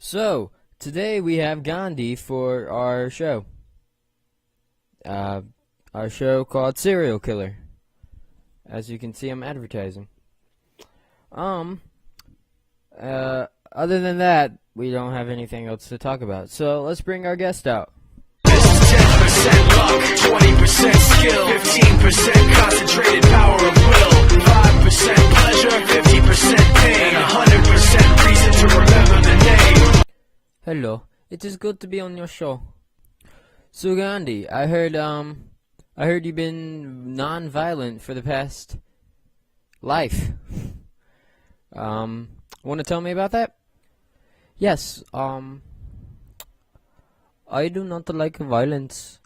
So, today we have Gandhi for our show. Our show called Serial Killer. As you can see, I'm advertising. Other than that, we don't have anything else to talk about. So, let's bring our guest out. This is 10% luck, 20% skill, 15% concentrated power of will, 5% pleasure, 50% pain, 100% reason to remember the name. Hello, it is good to be on your show. So Gandhi, I heard you've been non-violent for the past life. Want to tell me about that? Yes, I do not like violence.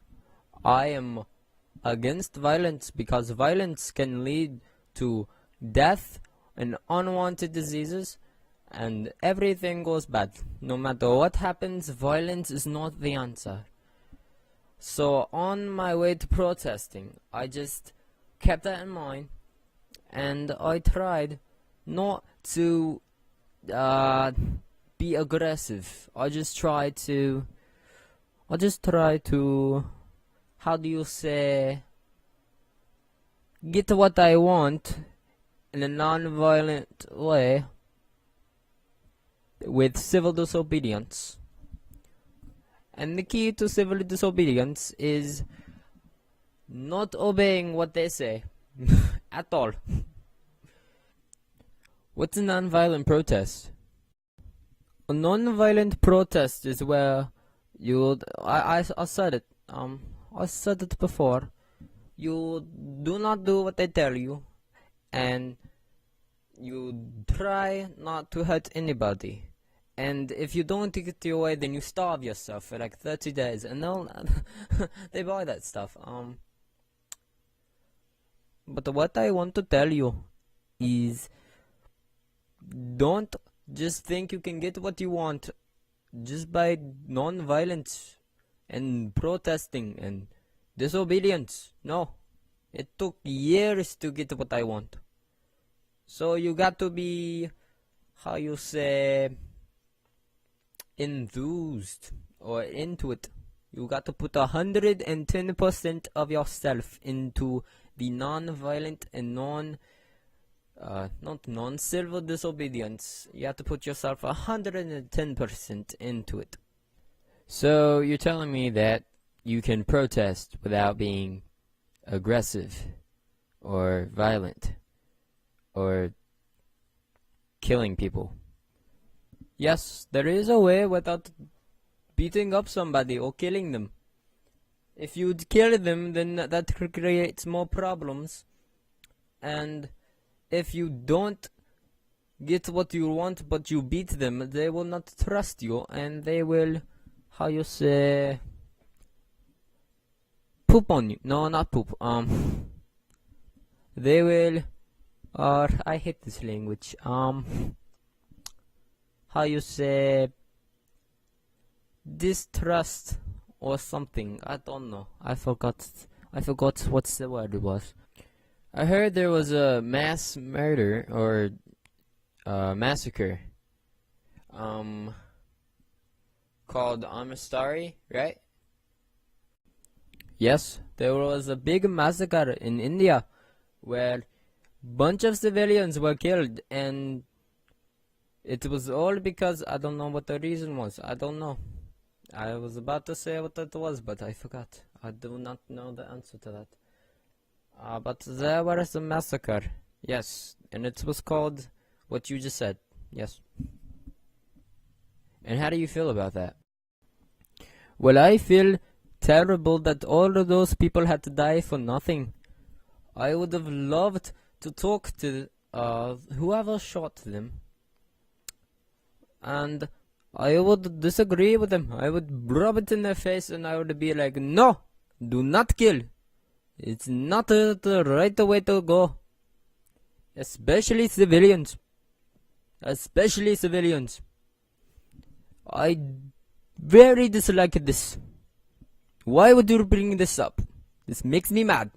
I am against violence because violence can lead to death and unwanted diseases, and everything goes bad. No matter what happens, violence is not the answer. So on my way to protesting, I just kept that in mind, and I tried not to be aggressive. I just tried to, how do you say, get what I want in a non-violent way with civil disobedience. And the key to civil disobedience is not obeying what they say at all. What's a non-violent protest? A non-violent protest is where I said it. I said it before. You do not do what they tell you, and you try not to hurt anybody. And if you don't take it your way, then you starve yourself for like 30 days, and they buy that stuff. But what I want to tell you is, don't just think you can get what you want just by non-violence and protesting and disobedience. No, it took years to get what I want. So you got to be, how you say, enthused or into it. You got to put 110% of yourself into the non-violent and not non-civil disobedience. You have to put yourself 110% into it. So you're telling me that you can protest without being aggressive or violent or killing people? Yes, there is a way without beating up somebody or killing them. If you kill them, then that creates more problems. And if you don't get what you want but you beat them, they will not trust you, and they will, how you say, poop on you. No, not poop. They will, or I hate this language. How you say, distrust or something. I don't know. I forgot what the word was. I heard there was a mass murder or massacre called Amistari, right? Yes, there was a big massacre in India where bunch of civilians were killed, and it was all because I don't know what the reason was. I don't know. I was about to say what it was, but I forgot. I do not know the answer to that. But there was a massacre. Yes, and it was called what you just said. Yes. And how do you feel about that? Well, I feel terrible that all of those people had to die for nothing. I would have loved to talk to whoever shot them, and I would disagree with them. I would rub it in their face, and I would be like, no, do not kill. It's not the right way to go. Especially civilians. Especially civilians. I very dislike this. Why would you bring this up? This makes me mad.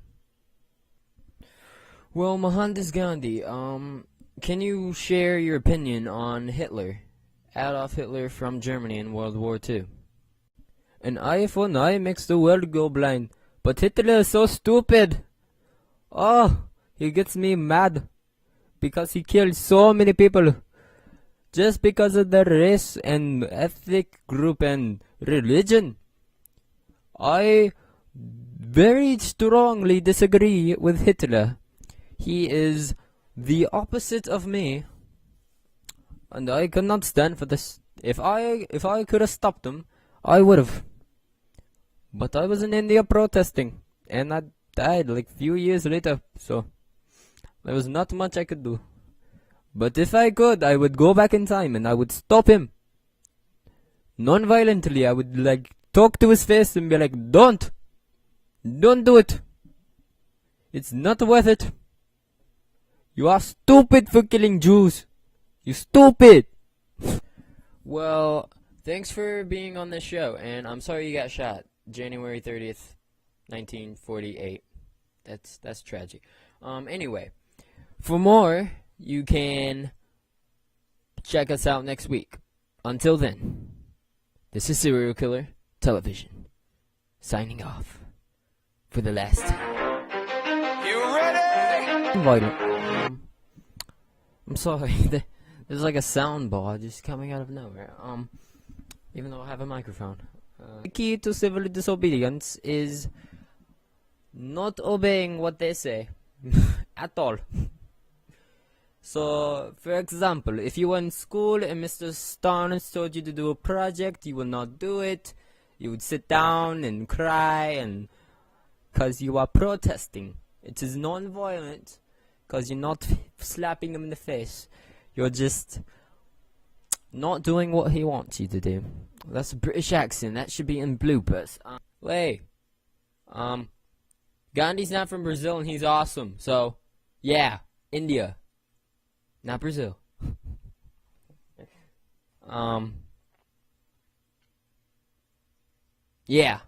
Well, Mohandas Gandhi, can you share your opinion on Hitler Adolf Hitler from Germany in World War II. An eye for an eye makes the world go blind, but Hitler is so stupid. Oh, he gets me mad because he killed so many people just because of their race and ethnic group and religion. I very strongly disagree with Hitler. He is the opposite of me, and I cannot stand for this. If I could have stopped him, I would have. But I was in India protesting, and I died like few years later, so there was not much I could do. But if I could, I would go back in time and I would stop him. Non-violently, I would like talk to his face and be like, don't do it. It's not worth it. You are stupid for killing Jews. You stupid. Well, thanks for being on this show, and I'm sorry you got shot. January 30th, 1948. That's tragic. Anyway, for more, you can check us out next week. Until then, this is Serial Killer Television, signing off for the last time. You ready? Violent. I'm sorry. There's like a sound bar just coming out of nowhere. Even though I have a microphone. The key to civil disobedience is not obeying what they say at all. So, for example, if you were in school and Mr. Starnes told you to do a project, you would not do it. You would sit down and cry, and because you are protesting. It is non-violent because you're not slapping him in the face. You're just not doing what he wants you to do. That's a British accent. That should be in bloopers. Gandhi's not from Brazil and he's awesome. So, yeah, India, not Brazil. Yeah.